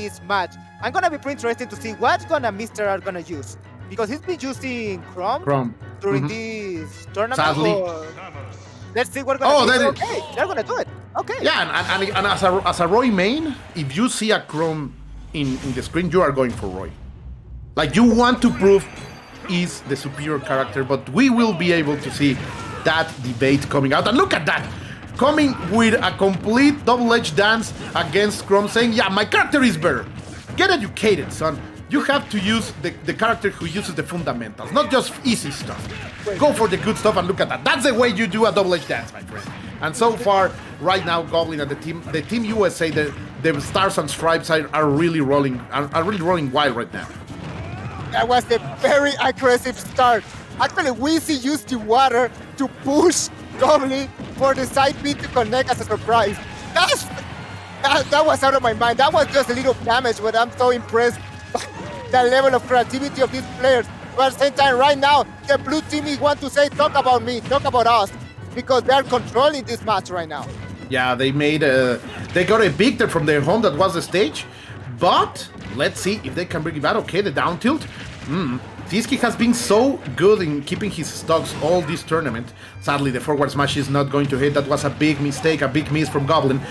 this match. I'm gonna be pretty interested to see what Mr. are gonna use. Because he's been using Chrome during this tournament. Sadly. Let's see what gonna do. Okay, they're gonna do it. Okay. Yeah, and as a Roy main, if you see a Chrome in the screen, you are going for Roy. Like, you want to prove is the superior character, but we will be able to see that debate coming out. And look at that! Coming with a complete double-edged dance against Chrome, saying, yeah, my character is better. Get educated, son. You have to use the character who uses the fundamentals, not just easy stuff. Go for the good stuff and look at that. That's the way you do a double-edged dance, my friend. And so far, right now, Goblin and the team USA, the Stars and Stripes are really rolling wild right now. That was a very aggressive start. Actually, Wizzy used the water to push Goblin for the side B to connect as a surprise. That was out of my mind. That was just a little damage, but I'm so impressed by the level of creativity of these players. But at the same time, right now, the blue team want to say, talk about me, talk about us, because they're controlling this match right now. Yeah, they got evicted from their home. That was the stage. But let's see if they can bring it back. Okay, the down tilt. sisqui has been so good in keeping his stocks all this tournament. Sadly, the forward smash is not going to hit. That was a big mistake, a big miss from Goblin.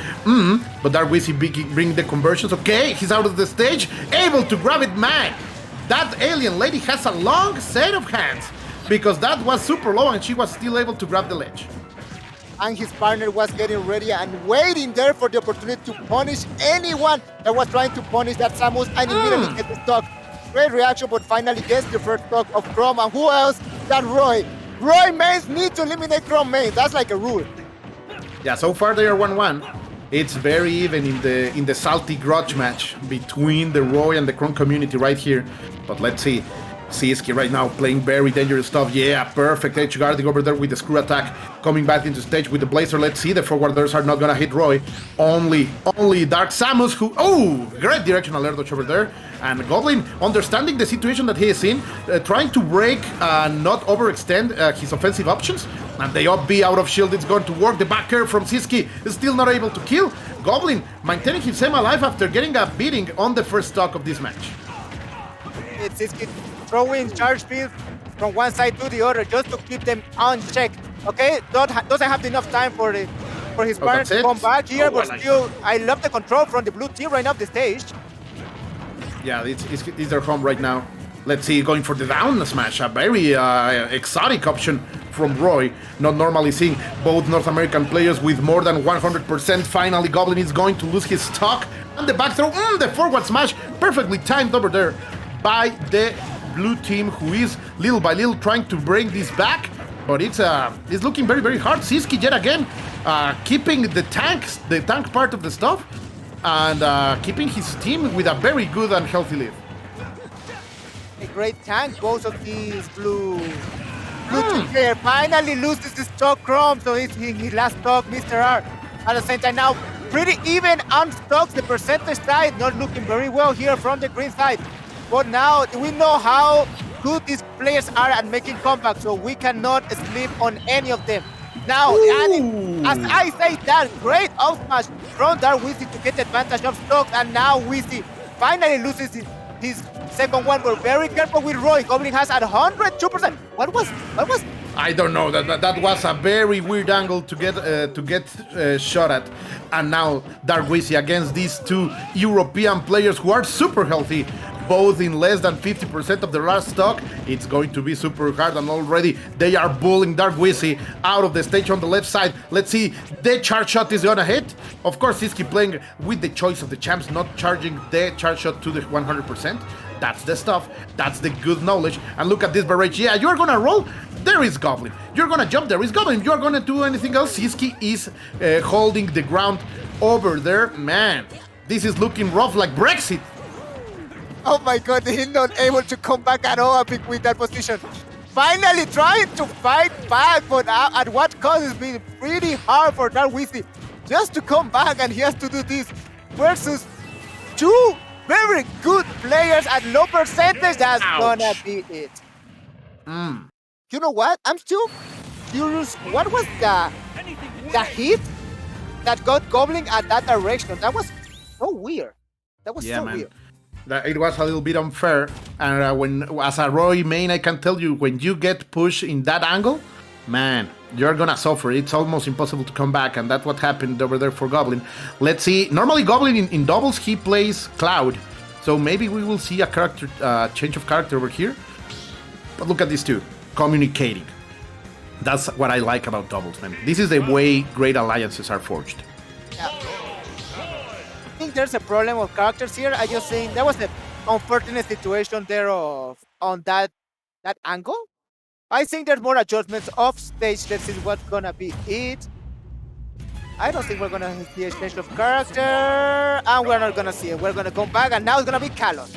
But Wizzy bring the conversions. Okay, he's out of the stage. Able to grab it, man. That alien lady has a long set of hands, because that was super low and she was still able to grab the ledge. And his partner was getting ready and waiting there for the opportunity to punish anyone that was trying to punish that Samus and immediately get the stock. Great reaction, but finally gets the first stock of Chrome. And who else than Roy? Roy mains need to eliminate Chrome mains. That's like a rule. Yeah, so far they are 1-1. It's very even in the salty grudge match between the Roy and the Chrome community right here. But let's see. sisqui right now playing very dangerous stuff. Yeah, perfect edge guarding over there with the screw attack. Coming back into stage with the Blazer. Let's see, the forwarders are not gonna hit Roy. Only Dark Samus who... Oh, great directional air dodge over there. And Goblin, understanding the situation that he is in, trying to break and not overextend his offensive options. And the up B out of shield, it's going to work. The back air from sisqui is still not able to kill. Goblin maintaining himself alive after getting a beating on the first stock of this match. It's sisqui throwing charge fields from one side to the other just to keep them on check. Okay, doesn't have enough time for his partner to come back here, but still, I love the control from the blue team right now the stage. Yeah, it's their home right now. Let's see, going for the down smash, a very exotic option from Roy. Not normally seeing both North American players with more than 100%. Finally, Goblin is going to lose his stock. And the back throw, the forward smash, perfectly timed over there by the blue team, who is little by little trying to bring this back, but it's looking very, very hard. sisqui yet again keeping the tank part of the stuff, and keeping his team with a very good and healthy lead. A great tank, both of these blue team player finally loses the stock Chrome, so it's his last stock, Mr. R. At the same time now, pretty even on stocks, the percentage side not looking very well here from the green side. But now we know how good these players are at making comebacks, so we cannot sleep on any of them. Now, as I say that, great out smash from Wizzy to get advantage of stocks, and now Wizzy finally loses his second one. We're very careful with Roy. Goblin has at 102%. What was? I don't know. That was a very weird angle to get shot at. And now Wizzy against these two European players who are super healthy, both in less than 50% of the last stock. It's going to be super hard, and already they are bullying Wizzy out of the stage on the left side. Let's see, the charge shot is gonna hit. Of course, sisqui playing with the choice of the champs, not charging the charge shot to the 100%. That's the stuff. That's the good knowledge. And look at this barrage. Yeah, you're gonna roll. There is Goblin. You're gonna jump. There is Goblin. You're gonna do anything else. sisqui is holding the ground over there. Man, this is looking rough like Brexit. Oh my god, he's not able to come back at all with that position. Finally trying to fight back, but at what cost? It's been pretty hard for Wizzy just to come back, and he has to do this versus two very good players at low percentage. That's gonna be it. You know what? I'm still curious. What was the hit that got Goblin at that direction? That was so weird. That was Yeah, so man. weird. It was a little bit unfair. And when, as a Roy main, I can tell you, when you get pushed in that angle, man, you're gonna suffer. It's almost impossible to come back, and that's what happened over there for Goblin. Let's see. Normally, Goblin in doubles, he plays Cloud. So maybe we will see a character change of character over here. But look at these two, communicating. That's what I like about doubles, man. This is the way great alliances are forged. Yeah. I think there's a problem of characters here. I just think there was an unfortunate situation there on that angle. I think there's more adjustments off stage. Let's see what's gonna be it. I don't think we're gonna see a change of character, and we're not gonna see it. We're gonna come back, and now it's gonna be Kalos.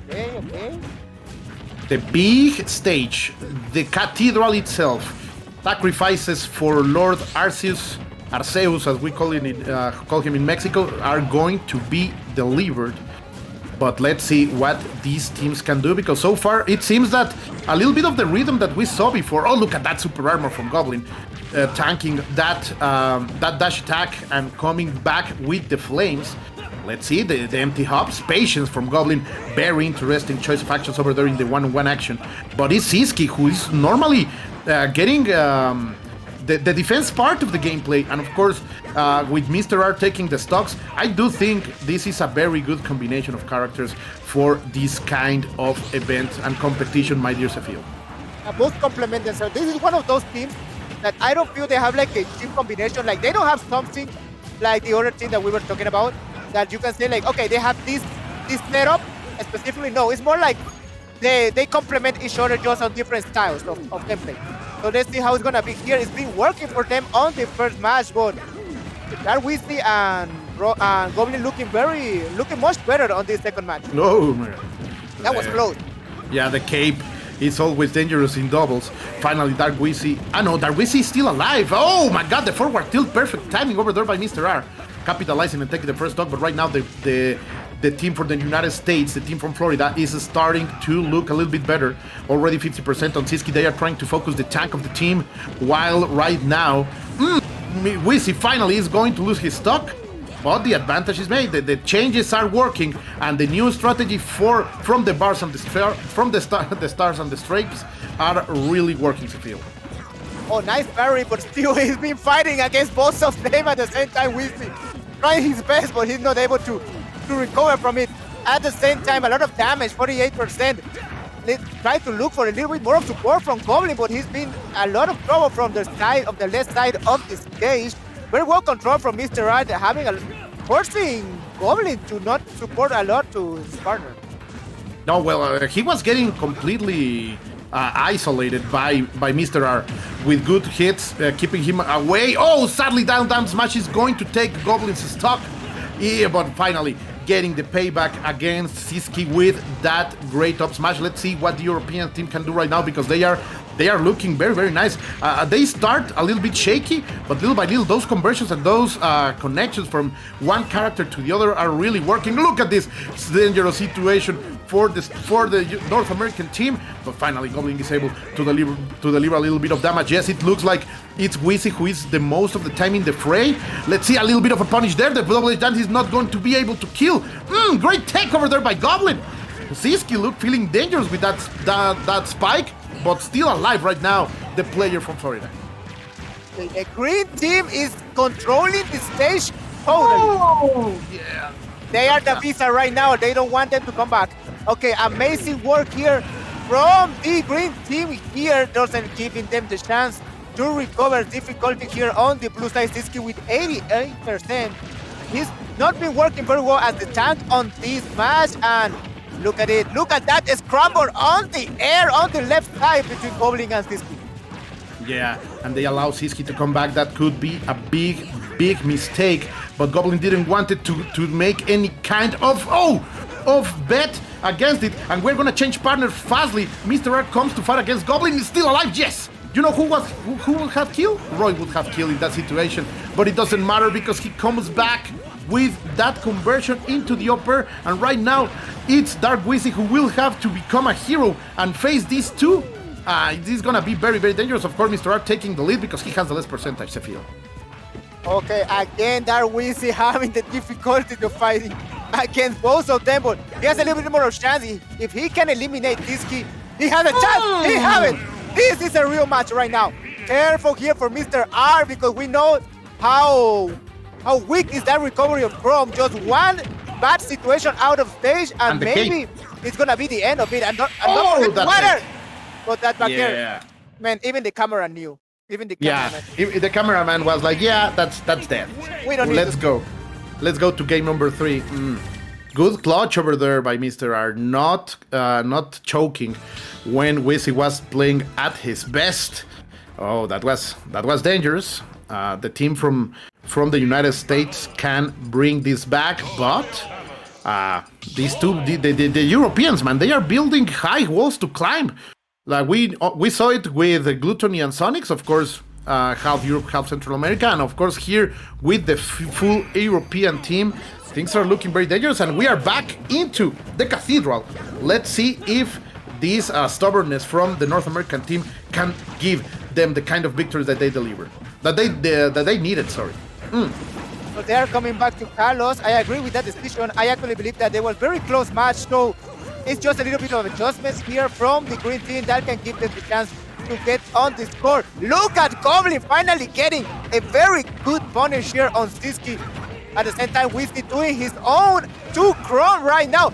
Okay. The big stage, the cathedral itself, sacrifices for Lord Arceus, as we call him in Mexico, are going to be delivered. But let's see what these teams can do, because so far it seems that a little bit of the rhythm that we saw before. Oh, look at that super armor from Goblin, tanking that dash attack and coming back with the flames. Let's see the empty hops, patience from Goblin. Very interesting choice of actions over there in the one-on-one action. But it's sisqui who is normally getting the defense part of the gameplay, and of course with Mr. R taking the stocks, I do think this is a very good combination of characters for this kind of event and competition, my dear Sefil. Both complement themselves. This is one of those teams that I don't feel they have like a team combination. Like they don't have something like the other team that we were talking about that you can say like, okay, they have this setup specifically. No, it's more like they complement each other just on different styles of gameplay. So let's see how it's gonna be here. It's been working for them on the first match, but that Wizzy and Goblin looking much better on this second match. No, man. That was close. Yeah, the cape is always dangerous in doubles. Finally, Dark Wizzy. Dark Wizzy is still alive. Oh my god, the forward tilt, perfect timing over there by Mr. R. Capitalizing and taking the first stock, but right now the team from the United States, the team from Florida, is starting to look a little bit better. Already 50% on sisqui. They are trying to focus the tank of the team, while right now, Wizzy finally is going to lose his stock. But the advantage is made. The changes are working, and the new strategy from the bars and the stars and the stripes are really working to feel. Oh, nice parry, but still he's been fighting against both of them at the same time. Wizzy trying his best, but he's not able to recover from it. At the same time, a lot of damage, 48%. They try to look for a little bit more of support from Goblin, but he's been a lot of trouble from the side of the left side of the stage. Very well controlled from Mr. R, forcing Goblin to not support a lot to his partner. No, well, he was getting completely isolated by Mr. R with good hits, keeping him away. Oh, sadly, down smash is going to take Goblin's stock. Yeah, but finally getting the payback against sisqui with that great up smash. Let's see what the European team can do right now, because they are looking very, very nice. They start a little bit shaky, but little by little, those conversions and those connections from one character to the other are really working. Look at this dangerous situation for the North American team, but finally Goblin is able to deliver a little bit of damage. Yes, it looks like it's Wizzy who is the most of the time in the fray. Let's see a little bit of a punish there. The double edge dance is not going to be able to kill. Great take over there by Goblin. sisqui feeling dangerous with that spike, but still alive right now, the player from Florida. The green team is controlling the stage totally. Oh, yeah. They are the visa right now. They don't want them to come back. Okay, amazing work here from the green team here. Doesn't giving them the chance to recover difficulty here on the blue side. sisqui with 88%. He's not been working very well as the tank on this match, and look at it. Look at that scramble on the air on the left side between Goblin and sisqui. Yeah, and they allow sisqui to come back. That could be a big mistake, but Goblin didn't want it to make any kind of bet against it, and we're gonna change partners fastly. Mr. R comes to fight against Goblin. Is still alive. Yes. You know who would have killed? Roy would have killed in that situation, but it doesn't matter because he comes back with that conversion into the upper, and right now it's Dark Wizzy who will have to become a hero and face these two. This is gonna be very, very dangerous. Of course, Mr. R taking the lead because he has the less percentage, I feel. Okay, again, that Wizzy having the difficulty to fighting against both of them, but he has a little bit more of chance. If he can eliminate sisqui, he has a chance. He have it. This is a real match right now. Careful here for Mr. R because we know how weak is that recovery of Chrome. Just one bad situation out of stage, and maybe it's gonna be the end of it. And not water. But that back here, man, even the camera knew. Even the cameraman. Yeah, the cameraman was like, yeah, that's dead. We don't need Let's go. Let's go to game number 3. Good clutch over there by Mr. R. Not choking when Wizzy was playing at his best. Oh, that was dangerous. The team from the United States can bring this back, but these two, the Europeans, man, they are building high walls to climb. Like we saw it with Gluttony and Sonics, of course, half Europe, half Central America, and of course here with the full European team, things are looking very dangerous, and we are back into the cathedral. Let's see if this stubbornness from the North American team can give them the kind of victories that they delivered, that they needed. Sorry. So they are coming back to Carlos. I agree with that decision. I actually believe that they were very close match. So it's just a little bit of adjustments here from the green team that can give them the chance to get on the score. Look at Goblin finally getting a very good punish here on sisqui. At the same time, Wizzy doing his own 2 Chrome right now.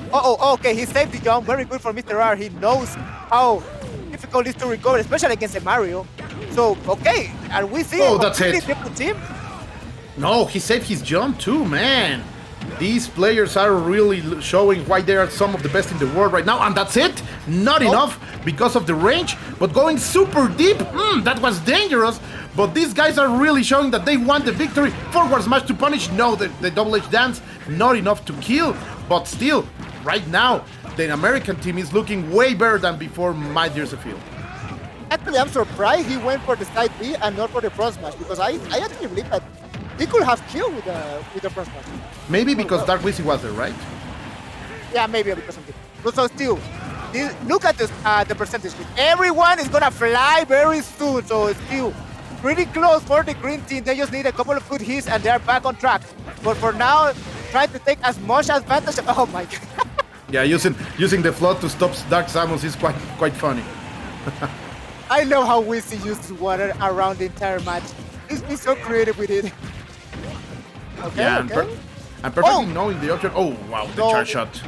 Okay, he saved the jump. Very good for Mr. R. He knows how difficult it is to recover, especially against a Mario. So, okay, and we see a that's it. Different team. No, he saved his jump too, man. These players are really showing why they are some of the best in the world right now, and that's it. Not enough because of the range, but going super deep, that was dangerous. But these guys are really showing that they want the victory. Forward smash to punish, no, the double H dance, not enough to kill. But still, right now, the American team is looking way better than before my years of field. Actually, I'm surprised he went for the side B and not for the front smash, because I actually believe that he could have killed with the front smash. Maybe because Dark Wizzy was there, right? Yeah, maybe because of it. But so still, look at the percentage. Everyone is gonna fly very soon, so it's still pretty close for the green team. They just need a couple of good hits and they're back on track. But for now, try to take as much advantage. Oh my god. Yeah, using the flood to stop Dark Samus is quite funny. I love how Wizzy uses water around the entire match. He's been so creative with it. Okay, yeah, okay. And perfectly knowing the option. Oh, wow, the charge shot.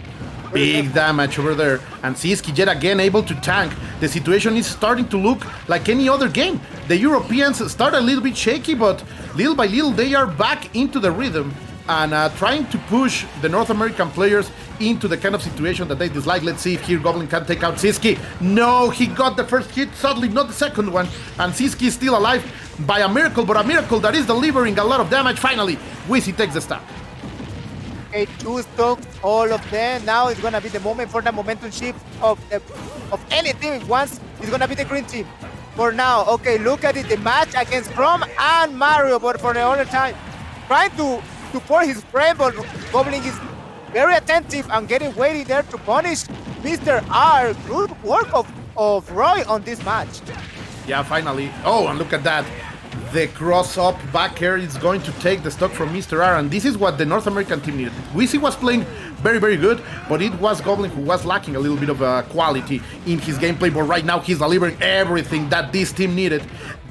Big damage over there. And sisqui yet again able to tank. The situation is starting to look like any other game. The Europeans start a little bit shaky, but little by little they are back into the rhythm and trying to push the North American players into the kind of situation that they dislike. Let's see if here Goblin can take out sisqui. No, he got the first hit, sadly not the second one. And sisqui is still alive by a miracle, but a miracle that is delivering a lot of damage. Finally, Wizzy takes the stop. Okay, 2 stocks, all of them. Now it's gonna be the moment for the momentum shift of any team. Once it's gonna be the green team. For now, okay, look at it, the match against Chrome and Mario, but for the other time, trying to support his friend, but Goblin is very attentive and getting waiting there to punish Mr. R. Good work of Roy on this match. Yeah, finally. Oh, and look at that. The cross-up back air is going to take the stock from Mr. R, and this is what the North American team needed. Wizzy was playing very, very good, but it was Goblin who was lacking a little bit of quality in his gameplay, but right now he's delivering everything that this team needed.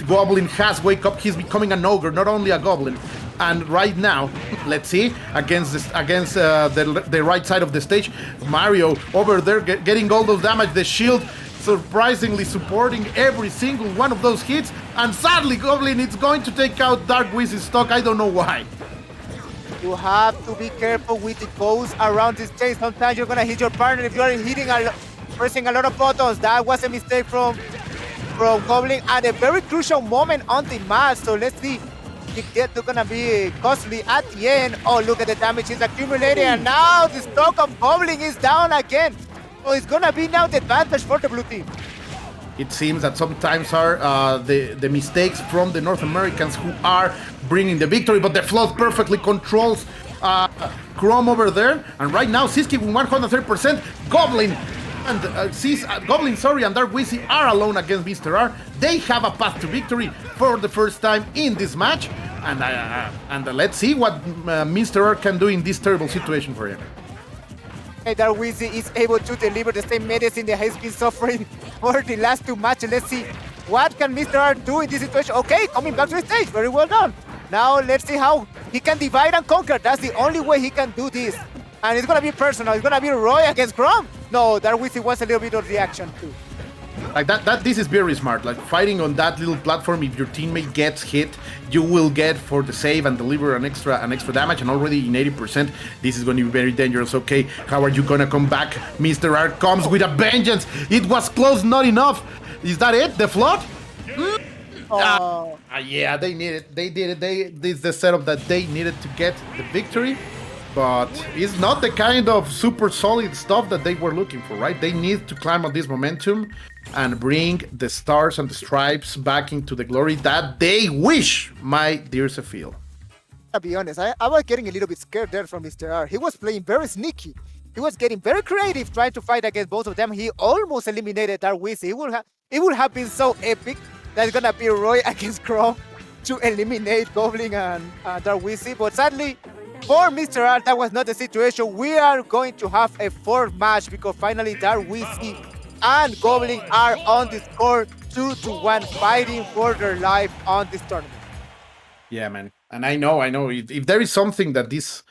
Goblin has wake up, he's becoming an ogre, not only a Goblin. And right now, let's see, against the right side of the stage, Mario over there getting all those damage, the shield surprisingly supporting every single one of those hits, and sadly Goblin is going to take out Dark Wizzy's stock. I don't know why. You have to be careful with the ghosts around this stage. Sometimes you're gonna hit your partner if you are pressing a lot of buttons. That was a mistake from Goblin at a very crucial moment on the match. So let's see if they're gonna be costly at the end. Oh, look at the damage is accumulating, and now the stock of Goblin is down again. So it's gonna be now the advantage for the blue team. It seems that sometimes are the mistakes from the North Americans who are bringing the victory, but the flood perfectly controls Chrome over there. And right now, sisqui with 130%. Goblin and Goblin, and Dark Wizzy are alone against Mr. R. They have a path to victory for the first time in this match. And let's see what Mr. R can do in this terrible situation for him. That Wizzy is able to deliver the same medicine that has been suffering for the last 2 matches. Let's see what can Mr. R do in this situation. Okay, coming back to the stage. Very well done. Now let's see how he can divide and conquer. That's the only way he can do this. And it's going to be personal. It's going to be Roy against Chrome. No, that Wizzy wants a little bit of reaction too. Like this is very smart. Like fighting on that little platform, if your teammate gets hit, you will get for the save and deliver an extra damage. And already in 80%, this is going to be very dangerous. Okay, how are you gonna come back? Mr. R comes with a vengeance. It was close, not enough. Is that it? The flood? Yeah, they need it. They did it. This is the setup that they needed to get the victory. But it's not the kind of super solid stuff that they were looking for, right? They need to climb on this momentum and bring the stars and the stripes back into the glory that they wish, my dear Zephyl. I'll be honest, I was getting a little bit scared there from Mr. R. He was playing very sneaky. He was getting very creative trying to fight against both of them. He almost eliminated our Wizzy. It would have been so epic that it's gonna be Roy against Chrome to eliminate Goblin and Dark Wizzy. But sadly, for Mr. R, that was not the situation. We are going to have a 4th match because finally Dark Wizzy and Goblin are on the score 2-1, fighting for their life on this tournament. Yeah, man. And I know. If there is something that these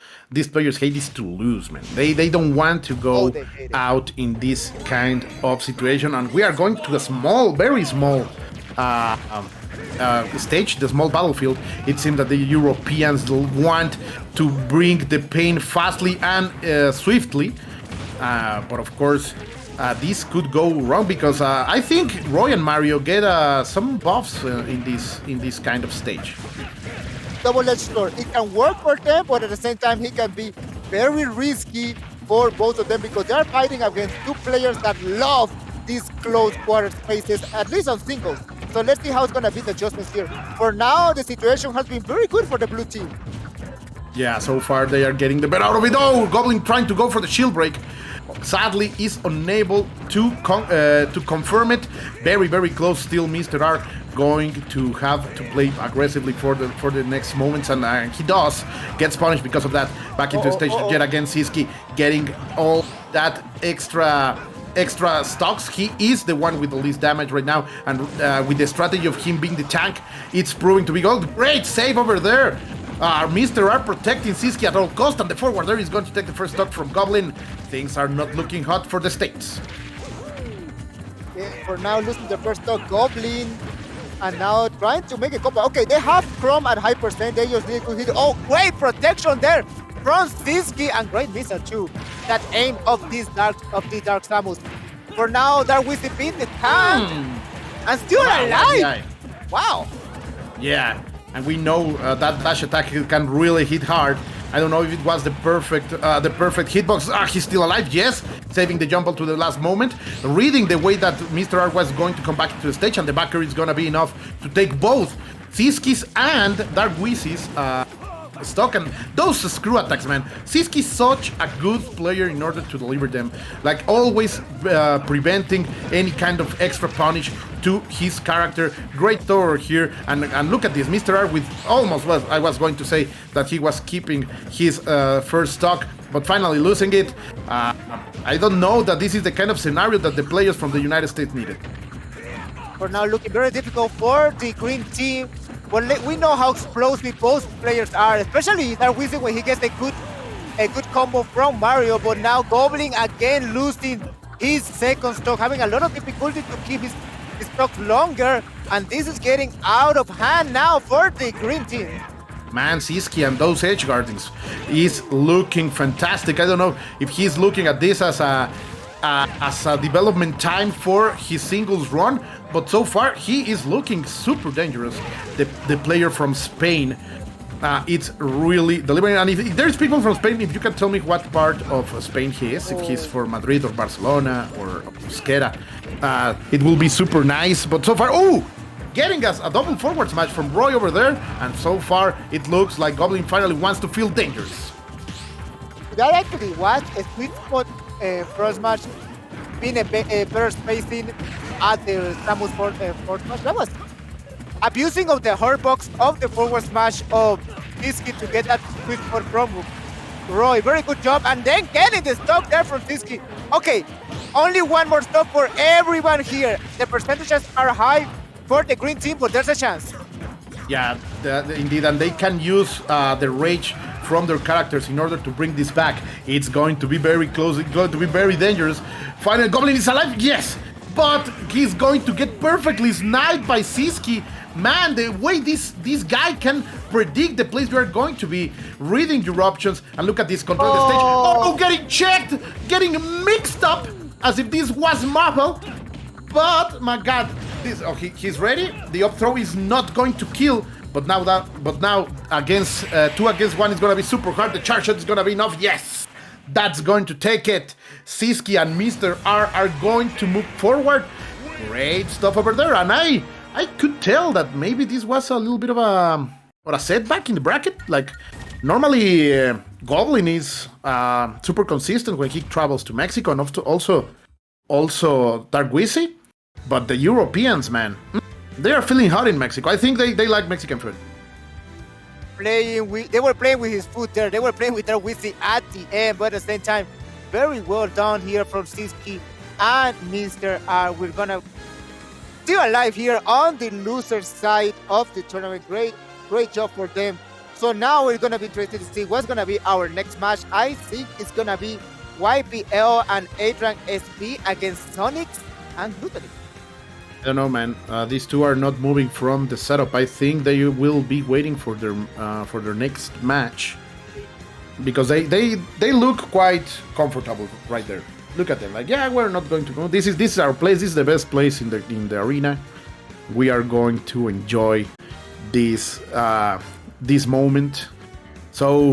players hate is to lose, man. They don't want to go out in this kind of situation. And we are going to a very small stage, the small battlefield. It seems that the Europeans want to bring the pain fastly and swiftly. But of course, this could go wrong because I think Roy and Mario get some buffs in this kind of stage. Double-edged sword. It can work for them, but at the same time, he can be very risky for both of them because they are fighting against 2 players that love these close quarter spaces, at least on singles. So let's see how it's going to be the adjustments here. For now, the situation has been very good for the blue team. Yeah, so far they are getting the better out of it. Oh, Goblin trying to go for the shield break. Sadly, is unable to confirm it. Very, very close still. Mr. R going to have to play aggressively for the next moments, and he gets punished because of that. Back into stage yet again. sisqui getting all that extra stocks. He is the one with the least damage right now, and with the strategy of him being the tank, it's proving to be gold. Great save over there. Mr. R protecting sisqui at all cost, and the forward there is going to take the first stock from Goblin. Things are not looking hot for the States. Yeah, for now, losing the first stock, Goblin, and now trying to make a comeback. Okay, they have Chrome at high percent. They just need to hit. Oh, great protection there from sisqui, and great missile too. That aim of these Dark Samus. For now, Dark Wizzy beat the tank and still alive. Wow. Yeah. And we know that dash attack can really hit hard. I don't know if it was the perfect hitbox. He's still alive, yes. Saving the jump to the last moment. Reading the way that Mr. R was going to come back to the stage, and the backer is going to be enough to take both sisqui's and Dark Wizzy's stock. And those screw attacks, man. sisqui is such a good player in order to deliver them. Like always preventing any kind of extra punish to his character. Great thrower here, and look at this, Mr. R with almost I was going to say that he was keeping his first stock, but finally losing it. I don't know that this is the kind of scenario that the players from the United States needed. For now, looking very difficult for the green team. Well, we know how explosive both players are, especially Dark Wizzy when he gets a good combo from Mario. But now Goblin again losing his second stock, having a lot of difficulty to keep his stock longer, and this is getting out of hand now for the green team. Man, sisqui and those edge guardings is looking fantastic. I don't know if he's looking at this as a development time for his singles run, but so far he is looking super dangerous. The player from Spain, it's really delivering. And if there's people from Spain, if you can tell me what part of Spain he is, if he's for Madrid or Barcelona or Euskera, it will be super nice. But so far, getting us a double forward smash from Roy over there, and so far it looks like Goblin finally wants to feel dangerous. That actually was a sweet spot first match, being a better spacing at the Samus first match. That was abusing of the hard box of the forward smash of sisqui to get that quick spot from Roy. Very good job. And then getting the stock there from sisqui. Okay, only one more stop for everyone here. The percentages are high for the green team, but there's a chance. Yeah, indeed, and they can use the rage from their characters in order to bring this back. It's going to be very close. It's going to be very dangerous. Final Goblin is alive, yes, but he's going to get perfectly sniped by sisqui. Man, the way this guy can predict the place you are going to be, reading your options, and look at this control the stage. Oh, getting checked, getting mixed up as if this was Marvel. But my God, he's ready. The up throw is not going to kill. But now against 2 against 1 is gonna be super hard. The charge shot is gonna be enough. Yes, that's going to take it. sisqui and Mr. R are going to move forward. Great stuff over there, and I could tell that maybe this was a little bit of a setback in the bracket. Like normally, Goblin is super consistent when he travels to Mexico, and also Dark Wizzy. But the Europeans, man, they are feeling hot in Mexico. I think they like Mexican food. They were playing with his food there. They were playing with their Wizzy at the end, but at the same time, very well done here from sisqui and Mr. R. We're gonna still alive here on the loser side of the tournament. Great job for them. So now we're gonna be interested to see what's gonna be our next match. I think it's gonna be YPL and 8-rank SP against Sonics and Glutonix. I don't know, man. These two are not moving from the setup. I think they will be waiting for their next match because they look quite comfortable right there. Look at them, like, yeah, we're not going to go. This is our place. This is the best place in the arena. We are going to enjoy this moment. So